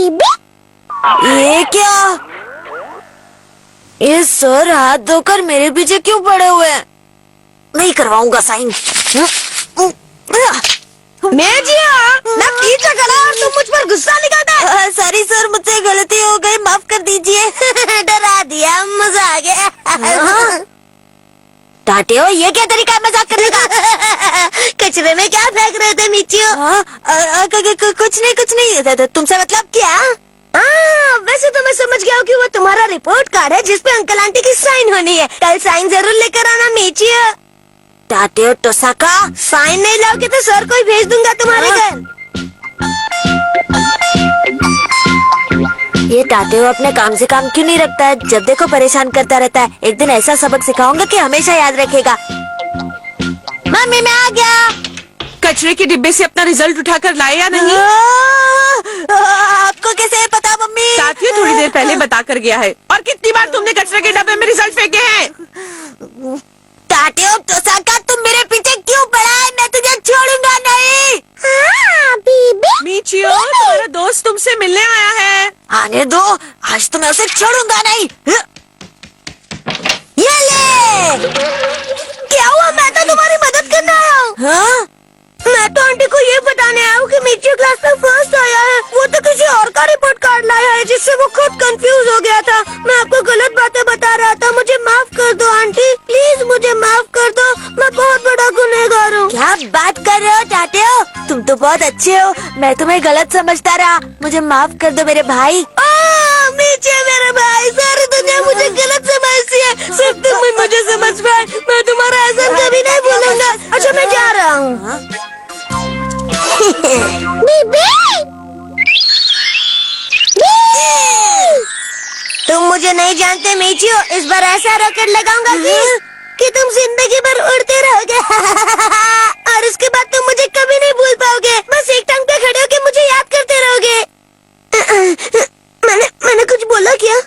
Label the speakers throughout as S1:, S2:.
S1: ये क्या? ये सर हाथ धोकर मेरे पीछे क्यों पड़े हुए हैं? नहीं करवाऊंगा साइन। और तुम मुझ पर गुस्सा निकालता है। सॉरी सर, मुझसे गलती हो गई, माफ कर दीजिए। डरा दिया, मजा आ गया। टाटे हो, ये क्या तरीका है मजाक करने का? कचरे में क्या फेंक रहे थे मिचियो? कुछ नहीं। तुमसे मतलब क्या? वैसे तो मैं समझ गया हूँ कि वो तुम्हारा रिपोर्ट कार्ड है जिसपे अंकल आंटी की साइन होनी है। कल साइन जरूर लेकर आना मिचियो। टाटे हो टोसाका, साइन नहीं लाओगे तो सर को ही भेज दूंगा तुम्हारे घर। ये टाटे हो अपने काम से काम क्यों नहीं रखता है? जब देखो परेशान करता रहता है। एक दिन ऐसा सबक सिखाऊंगा कि हमेशा याद रखेगा। मम्मी मैं आ गया।
S2: कचरे के डिब्बे से अपना रिजल्ट उठाकर लाए या नहीं?
S1: आपको कैसे पता मम्मी?
S2: साथियों थोड़ी देर पहले बता कर गया है। और कितनी बार तुमने कचरे के डब्बे में रिजल्ट फेंके हैं?
S1: टाटे हो टोसाका, तुम मेरे पीछे क्यों पड़ा है? मैं तुझे छोड़ूंगा नहीं।
S2: मिचियो, तुम्हारा दोस्त तुमसे मिलने आया है।
S1: आने दो, आज तो मैं उसे छोड़ूंगा नहीं। ये ले। क्या हुआ? मैं तो तुम्हारी मदद करने आया हूँ। मैं तो आंटी को ये बताने आया हूँ कि मिचियो क्लास में फर्स्ट आया है। वो तो किसी और का रिपोर्ट कार्ड लाया है जिससे वो खुद कंफ्यूज हो गया था। मैं आपको गलत बातें बता रहा था। मुझे माफ कर दो आंटी, प्लीज मुझे माफ कर दो। मैं बहुत बड़ा गुनहगार हूँ। क्या बात कर रहे हो टाटे हो? तुम तो बहुत अच्छे हो। मैं तुम्हें गलत समझता रहा। मुझे माफ कर दो मेरे भाई। मिचियो मेरे भाई, सारी दुनिया मुझे गलत समझती है। सिर्फ तुम ही मुझे समझ पाए। मैं तुम्हारा एहसान कभी नहीं भूलूंगा। अच्छा मैं जा रहा हूँ। तुम मुझे नहीं जानते मिचियो, इस बार ऐसा रॉकेट लगाऊंगा कि तुम जिंदगी भर उड़ते रहोगे। और उसके बाद तुम मुझे कभी नहीं भूल पाओगे। बस एक टांग पे खड़े होके मुझे याद करते रहोगे। मैंने कुछ बोला क्या?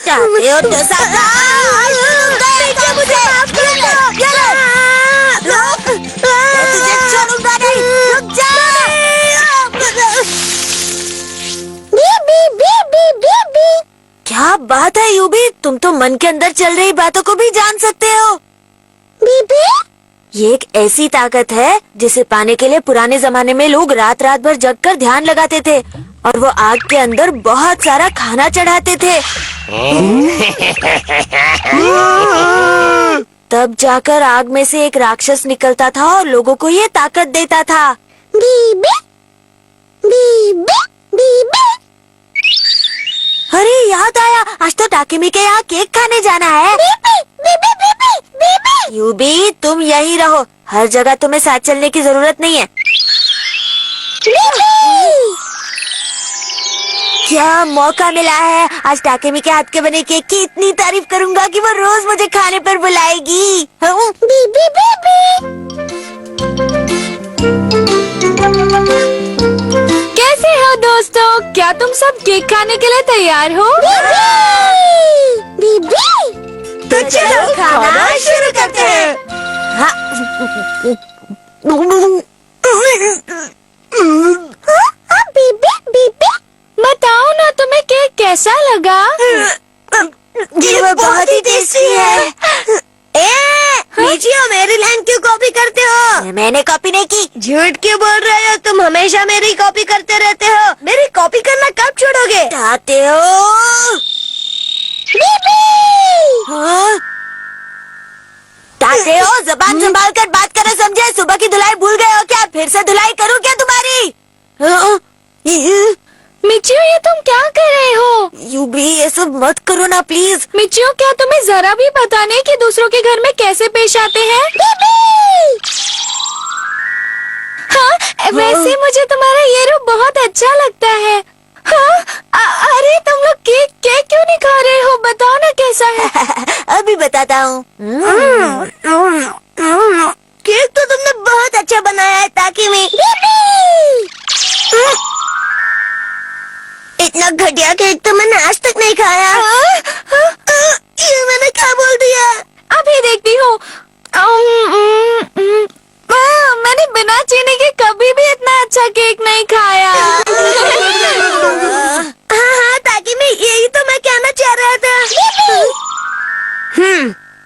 S1: चाहते हो तो मुझे माफ कर दो। तुझे छोड़ूंगा नहीं, रुक जा। क्या बात है यूबी, तुम तो मन के अंदर चल रही बातों को भी जान सकते हो। ये एक ऐसी ताकत है जिसे पाने के लिए पुराने जमाने में लोग रात रात भर जग कर ध्यान लगाते थे और वो आग के अंदर बहुत सारा खाना चढ़ाते थे। तब जाकर आग में से एक राक्षस निकलता था और लोगों को ये ताकत देता था। अरे याद आया, आज तो टाकेमी के यहाँ केक खाने जाना है। यूबी तुम यहीं रहो, हर जगह तुम्हें साथ चलने की जरूरत नहीं है। क्या मौका मिला है, आज टाकेमी के हाथ के बने केक की इतनी तारीफ करूंगा कि वो रोज मुझे खाने पर बुलाएगी।
S3: कैसे हो दोस्तों, क्या तुम सब केक खाने के लिए तैयार हो?
S1: तो चलो खाना शुरू करते हैं।
S3: बताओ ना तुम्हें केक कैसा लगा?
S1: ये बहुत ही टेस्टी है। मिचियो मेरी लाइन क्यों कॉपी करते हो? मैंने कॉपी नहीं की। झूठ क्यों बोल रहे हो? तुम हमेशा मेरी कॉपी करते रहते हो। मेरी कॉपी करना कब छोड़ोगे? चाहते हो? चाहते हो? जबान संभाल कर बात करो, समझे? सुबह की धुलाई भूल गए हो क्या? फिर से धुलाई करूँ क्या तुम्हारी?
S3: मिचियो ये तुम क्या कर रहे हो?
S1: यूबी ये सब मत करो ना प्लीज।
S3: मिचियो क्या तुम्हें जरा भी पता नहीं कि दूसरों के घर में कैसे पेश आते हैं? हाँ, वैसे मुझे तुम्हारा ये रूप बहुत अच्छा लगता है। हाँ, अरे तुम लोग केक क्यों नहीं खा रहे हो? बताओ ना कैसा है।
S1: अभी बताता हूँ। केक तो तुमने बहुत अच्छा बनाया है ताकि मैं इतना घटिया केक तो मैंने आज तक नहीं खाया। ये मैंने क्या बोल दिया?
S3: अभी देखती हूँ। मैंने बिना चीनी के कभी भी इतना अच्छा केक नहीं खाया।
S1: हाँ, ताकि मैं यही तो मैं कहना चाह रहा था।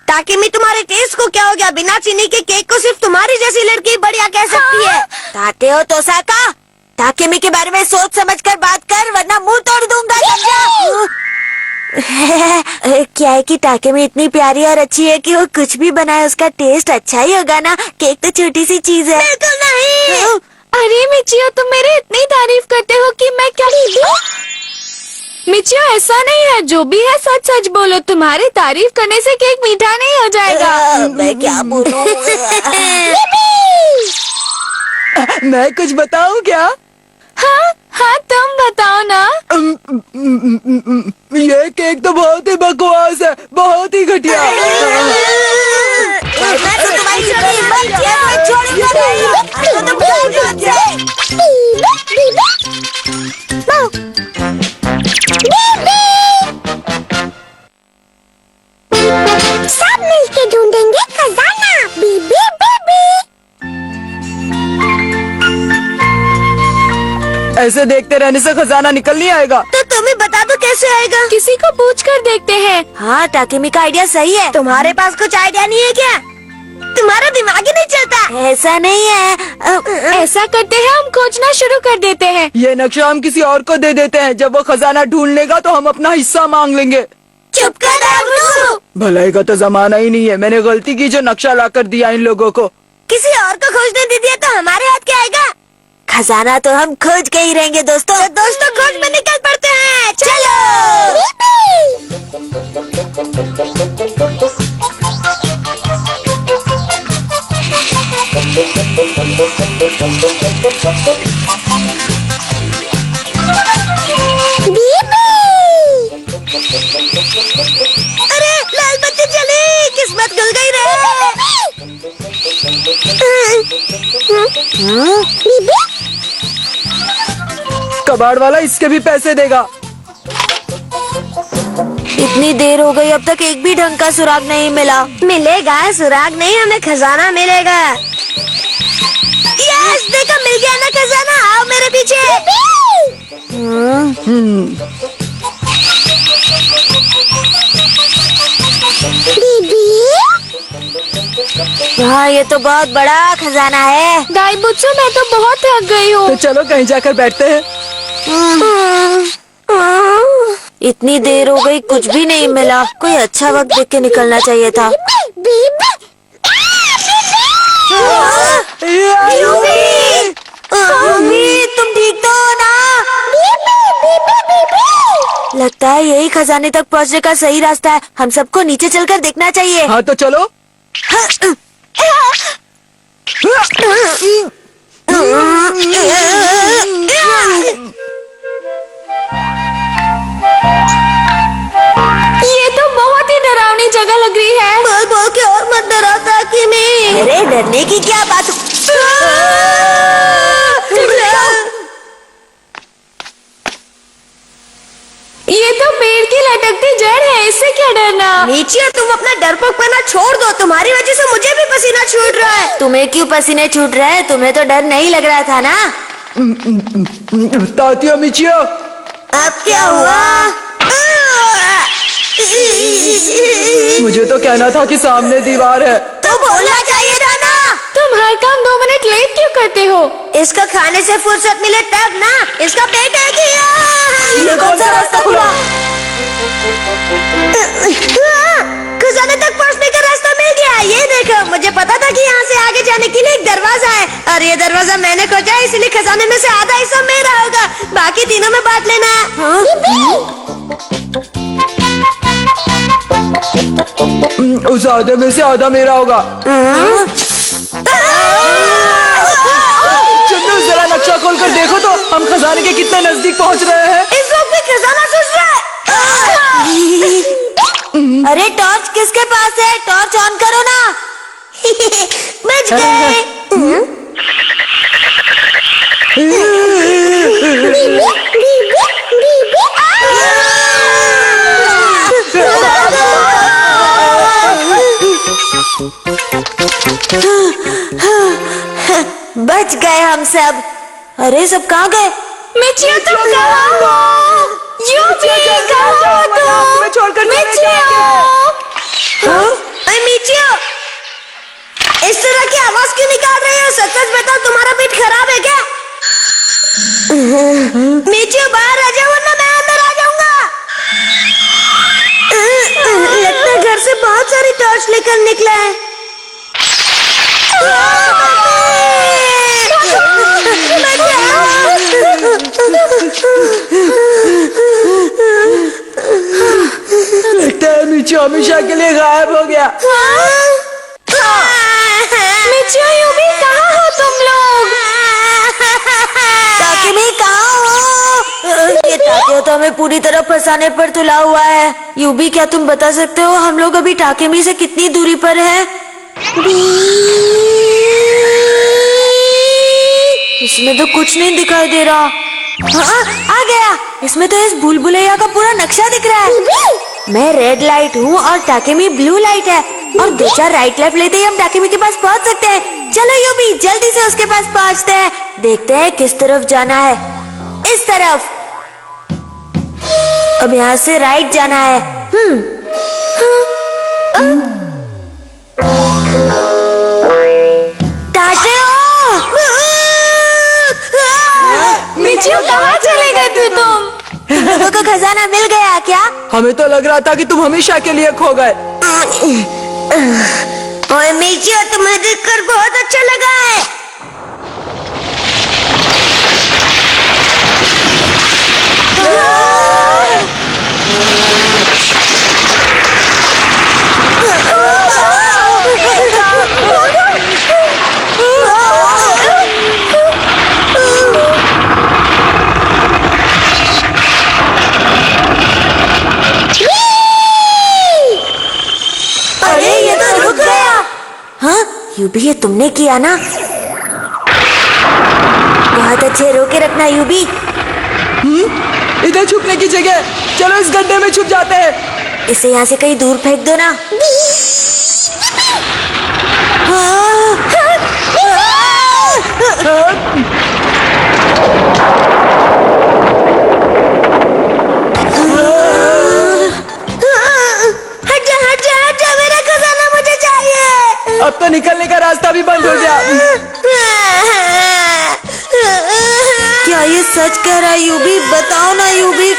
S1: ताकि मैं तुम्हारे टेस्ट को क्या हो गया, बिना चीनी के केक को सिर्फ तुम्हारी जैसी लड़की बढ़िया कह सकती है। ताते हो तो साका, ताकेमी के बारे में सोच समझ कर बात कर, वरना मुंह तोड़ दूंगा, समझा? क्या है कि ताकेमी इतनी प्यारी और अच्छी है कि वो कुछ भी बनाए उसका टेस्ट अच्छा ही होगा ना। केक तो छोटी सी चीज है। बिल्कुल नहीं।
S3: अरे मिचियो, तुम मेरी इतनी तारीफ करते हो कि मैं क्या। मिचियो, ऐसा नहीं है, जो भी है सच सच बोलो। तुम्हारी तारीफ करने से केक मीठा नहीं हो जाएगा।
S1: मैं क्या बोलूं?
S2: मैं कुछ बताऊं क्या?
S3: हाँ हाँ, तुम बताओ ना।
S2: ये केक तो बहुत ही बकवास है, बहुत ही घटिया।
S1: मैं तो तुम्हारी छोड़ी हिम्मत किया, मैं छोड़ूंगा नहीं। अब तो तुम जाओ यहाँ से। सब मिलके ढूंढेंगे खजाना, बीबी बेबी।
S2: ऐसे देखते रहने से खजाना निकल नहीं आएगा।
S1: तो तुम्हें बता दो कैसे आएगा।
S3: किसी को पूछ कर देखते हैं।
S1: हाँ, ताकेमी का आइडिया सही है। तुम्हारे पास कुछ आइडिया नहीं है क्या? तुम्हारा दिमाग ही नहीं चलता। ऐसा नहीं है।
S3: ऐसा करते हैं, हम खोजना शुरू कर देते हैं।
S2: ये नक्शा हम किसी और को दे देते हैं। जब वो खजाना ढूंढ लेगा तो हम अपना हिस्सा मांग लेंगे।
S1: चुप कर दागलू।
S2: भलाई का तो जमाना ही नहीं है। मैंने गलती की जो नक्शा लाकर दिया इन लोगों को।
S1: किसी और को खोजने दे दिया तो हमारे हाथ क्या आएगा? खजाना तो हम खोज के ही रहेंगे दोस्तों। दोस्तों, खोज में निकल पड़ते हैं। चलो। अरे लाल बत्ती जली, किस्मत खुल गई रे।
S2: कबाड़ वाला इसके भी पैसे देगा।
S1: इतनी देर हो गई, अब तक एक भी ढंग का सुराग नहीं मिला। मिलेगा सुराग नहीं, हमें खजाना मिलेगा। यस, देखो मिल गया ना खजाना। आओ मेरे पीछे। हाँ, ये तो बहुत बड़ा खजाना है।
S3: दाईबुत्सु, मैं तो बहुत थक गई हूँ।
S2: तो चलो कहीं जाकर बैठते हैं।
S1: इतनी देर हो गई, कुछ भी नहीं मिला। कोई अच्छा वक्त देख के निकलना चाहिए था। तुम ठीक तो हो ना? लगता है यही खजाने तक पहुंचने का सही रास्ता है। हम सबको नीचे चलकर देखना चाहिए।
S2: हाँ तो चलो।
S3: ये तो बहुत ही डरावनी जगह लग रही है।
S1: बोल बोल के और मत डराओ ताकेमी। अरे डरने की क्या बात।
S3: ये तो पेड़ की लटकती जड़ है, इससे क्या डरना।
S1: नीचे तुम अपना डरपोकपना छोड़ दो। तुम्हारी वजह से मुझे भी पसीना छूट रहा है। तुम्हें क्यों पसीने छूट रहे हैं? तुम्हें तो डर नहीं लग रहा था ना?
S2: तातिया मिचिया,
S1: अब क्या हुआ?
S2: मुझे तो कहना था कि सामने दीवार है।
S1: तो बोलना चाहिए था ना।
S3: तुम हर काम 2 मिनट लेट क्यों करते हो?
S1: इसका खाने से फुर्सत मिले तब ना। इसका पेट है कि
S2: ये कौन सा रास्ता खुला?
S1: खजाने तक पहुंचने का रास्ता मिल गया। ये देखो, मुझे पता था कि यहाँ से आगे जाने के लिए एक दरवाजा है, और ये दरवाजा मैंने खोजा है, इसलिए खजाने में से आधा हिस्सा मेरा होगा। बाकी तीनों में बांट लेना।
S2: उस आधे में से आधा मेरा होगा। चंदू, जरा नक्शा खोल कर देखो तो हम खजाने के कितने नजदीक पहुंच रहे हैं।
S1: इस वक्त भी खजाना सुझ रहा है। अरे टॉर्च किसके पास है? टॉर्च ऑन करो ना। बच गए। बच गए हम सब। अरे सब कहाँ गए?
S3: मिचियो तुम कहाँ हो? यूबी कहाँ हो तुम?
S1: मिचियो, इस तरह की आवाज क्यों निकाल रहे हो? सच सच बताओ, तुम्हारा पेट खराब है क्या? मिचियो बाहर आ जाओ वरना मैं अंदर आ जाऊंगा। लगता है घर से बहुत सारी टॉर्च लेकर निकला है।
S4: लगता है मिचियो हमेशा के लिए गायब हो गया।
S3: मिचियो यूबी कहाँ हो तुम लोग?
S1: ताकेमी कहाँ हो? ये ताकेओ तो हमें पूरी तरह फंसाने पर तुला हुआ है। यूबी, क्या तुम बता सकते हो हम लोग अभी टाकेमी से कितनी दूरी पर हैं? इसमें तो कुछ नहीं दिखाई दे रहा। हाँ, आ गया। इसमें तो इस भूल भुलैया का पूरा नक्शा दिख रहा है। मैं रेड लाइट हूँ और टाकेमी ब्लू लाइट है, और 2-4 राइट लेफ्ट लेते ही हम टाकेमी के पास पहुँच सकते हैं। चलो यूबी, जल्दी से उसके पास पहुँचते हैं। देखते हैं किस तरफ जाना है। इस तरफ। अब यहाँ से राइट जाना है।
S3: मिचियो कहाँ चले गए थे तुम?
S1: लोगों को खजाना मिल गया क्या?
S4: हमें तो लग रहा था कि तुम हमेशा के लिए खो गए।
S1: ओए मिचियो, तुम्हें देखकर बहुत अच्छा लगा है। अरे ये तो रुक गया। हाँ यूबी, ये तुमने किया ना? बहुत अच्छे, रोके रखना यूबी।
S4: इधर छुपने की जगह, चलो इस गड्ढे में छुप जाते हैं।
S1: इसे यहाँ से कहीं दूर फेंक दो ना। हट जा, मेरा खजाना मुझे चाहिए।
S4: अब तो निकलने का रास्ता भी बंद हो गया।
S1: क्या ये सच कह रहा है यूबी? बताओ ना यूबी।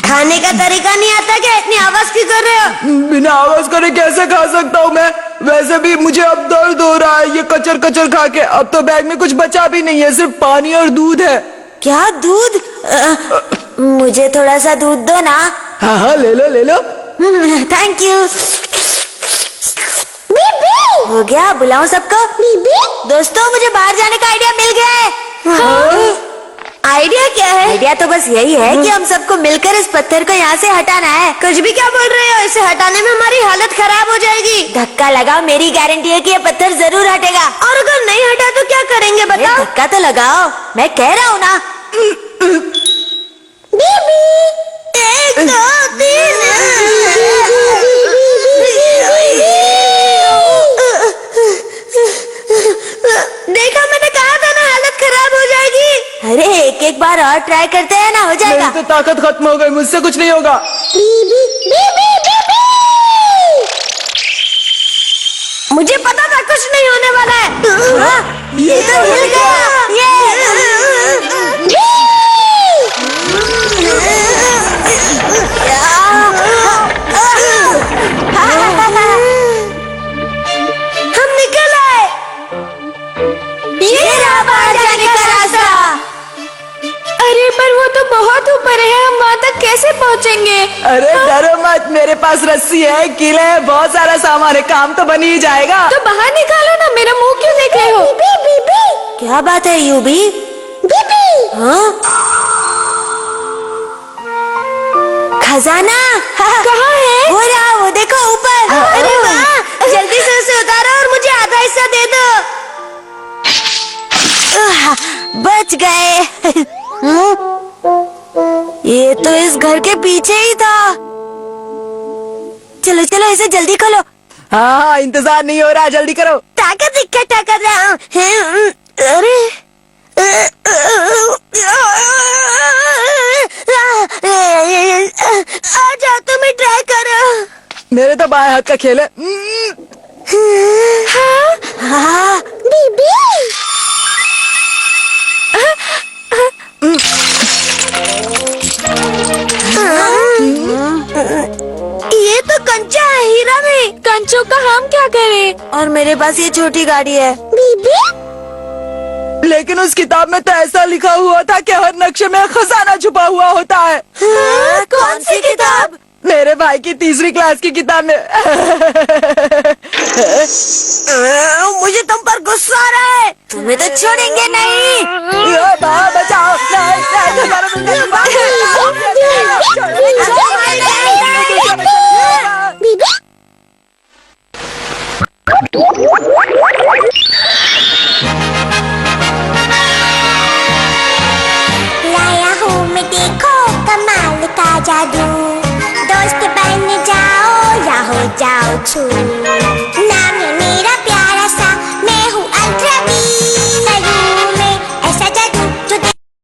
S1: खाने का तरीका नहीं आता क्या? इतनी आवाज क्यों कर रहे हो?
S4: बिना आवाज करे कैसे खा सकता हूँ मैं? वैसे भी मुझे अब दर्द हो रहा है ये कचर कचर खा के। अब तो बैग में कुछ बचा भी नहीं है, सिर्फ पानी और दूध है।
S1: क्या दूध? मुझे थोड़ा सा दूध दो ना।
S4: हाँ हाँ, ले लो ले लो।
S1: Thank you. हो गया, बुलाऊं सबको? दोस्तों, मुझे बाहर जाने का आइडिया मिल गया है। आइडिया क्या है? आइडिया तो बस यही है कि हम सबको मिलकर इस पत्थर को यहाँ से हटाना है। कुछ भी क्या बोल रहे हो? इसे हटाने में हमारी हालत खराब हो जाएगी। धक्का लगाओ, मेरी गारंटी है कि ये पत्थर जरूर हटेगा। और अगर नहीं हटा तो क्या करेंगे बताओ? धक्का तो लगाओ, मैं कह रहा हूँ ना। 1 2 3। देखा, मैंने कहा था ना हालत खराब हो जाएगी। अरे एक बार और ट्राई करते हैं ना, हो जाएगा।
S4: मेरी तो ताकत खत्म हो गई, मुझसे कुछ नहीं होगा।
S1: मुझे पता था कुछ नहीं होने वाला है। ये तो हिल गया। हम निकल आए। ये रहा बाहर जाने का रास्ता।
S3: अरे पर वो तो बहुत ऊपर है, हम वहाँ तक कैसे पहुँचेंगे?
S4: अरे डरो मत, मेरे पास रस्सी है, कीले है, बहुत सारा सामान है, काम तो बन ही जाएगा।
S3: तो बाहर निकालो ना, मेरा मुंह क्यों देख रहे हो?
S1: क्या बात है यूबी? हाँ? खजाना
S3: कहाँ है?
S1: वो रहा, वो देखो ऊपर। अरे वाह, जल्दी से उसे उतारो और मुझे आधा हिस्सा दे दो। बच गए। ये तो इस घर के पीछे ही था। चलो चलो इसे जल्दी खोलो।
S4: हाँ हाँ, इंतजार नहीं हो रहा, जल्दी करो।
S1: ताकत इकट्ठा कर रहा हूँ। अरे आ जाओ, तुम्हें ट्राई करो।
S4: मेरे तो बाएं हाथ का खेल है।
S1: हाँ बीबी। ये तो कंचा है, हीरा नहीं।
S3: कंचों का हम क्या करें?
S1: और मेरे पास ये छोटी गाड़ी है। बीबी
S4: लेकिन उस किताब में तो ऐसा लिखा हुआ था कि हर नक्शे में खजाना छुपा हुआ होता है।
S1: कौन सी किताब?
S4: मेरे भाई की तीसरी क्लास की किताब में।
S1: मुझे तुम पर गुस्सा आ रहा है। तुम्हें तो छोड़ेंगे नहीं।
S4: बचाओ।
S1: लाया हूँ मैं, देखो कमाल का जादू। दोस्त बन जाओ या हो जाओ छू।